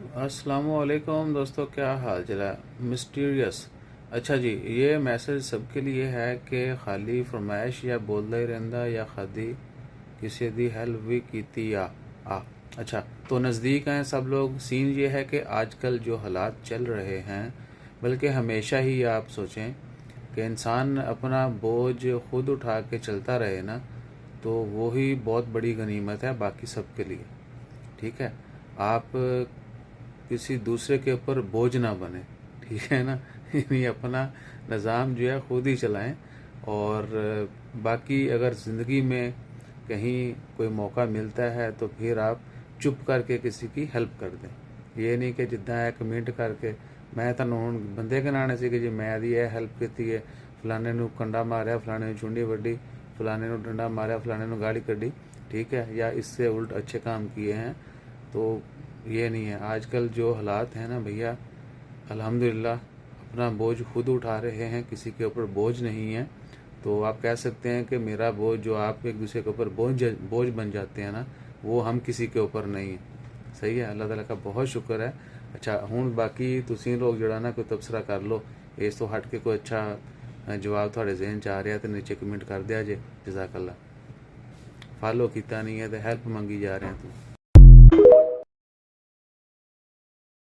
अस्सलाम वालेकुम दोस्तों, क्या हाल चला मिस्टीरियस। अच्छा जी, ये मैसेज सबके लिए है कि खाली फरमाइश या बोलदा ही रहंदा या खादी किसी दी हेल्प भी कीती या आ अच्छा, तो नज़दीक हैं सब लोग। सीन ये है कि आजकल जो हालात चल रहे हैं, बल्कि हमेशा ही आप सोचें कि इंसान अपना बोझ खुद उठा के चलता रहे ना, तो वो ही बहुत बड़ी गनीमत है बाकी सबके लिए। ठीक है, आप किसी दूसरे के ऊपर बोझ ना बने, ठीक है ना। यानी अपना निज़ाम जो है खुद ही चलाएं। और बाकी अगर ज़िंदगी में कहीं कोई मौका मिलता है तो फिर आप चुप करके किसी की हेल्प कर दें। ये नहीं कि जिद्दां है कमेंट करके मैं ਤੁਹਾਨੂੰ ਹੁਣ ਬੰਦੇ ਗਿਣਾਣੇ ਸੀ ਕਿ ਜੀ ਮੈਂ ਦੀ ਇਹ ਹੈਲਪ ਕੀਤੀ ਹੈ, ਫਲਾਣੇ ਨੂੰ ਕੰਡਾ ਮਾਰਿਆ, फलाने ਨੂੰ चुंडी ਵੱਢੀ, फलाने ਨੂੰ डंडा मारा, फलाने ਨੂੰ गाली कढ़ी, ठीक है, या इससे उल्ट अच्छे काम किए हैं। तो ये नहीं है। आजकल जो हालात हैं ना भैया, अल्हम्दुलिल्लाह अपना बोझ खुद उठा रहे हैं, किसी के ऊपर बोझ नहीं है। तो आप कह सकते हैं कि मेरा बोझ, जो आप एक दूसरे के ऊपर बोझ बन जाते हैं ना, वो हम किसी के ऊपर नहीं है। सही है, अल्लाह ताला का बहुत शुक्र है। अच्छा, ਹੁਣ ਬਾਕੀ ਤੁਸੀਂ ਲੋग ਜਿਹੜਾ ਨਾ ਕੋਈ ਤਬਸਰਾ ਕਰ ਲਓ, ਇਸ ਤੋਂ ਹਟ ਕੇ ਕੋਈ ਅੱਛਾ ਜਵਾਬ ਤੁਹਾਡੇ ਜ਼ਿਹਨ 'ਚ ਆ ਰਿਹਾ ਤੇ ਨੀਚੇ ਕਮੈਂਟ ਕਰ ਦਿਆ ਜੇ। ਜਜ਼ਾਕ ਅੱਲਾ। ਫਾਲੋ ਕੀਤਾ ਨਹੀਂ ਹੈ ਤੇ ਹੈਲਪ ਮੰਗੀ ਜਾ ਰਹੇ ਤੂੰ।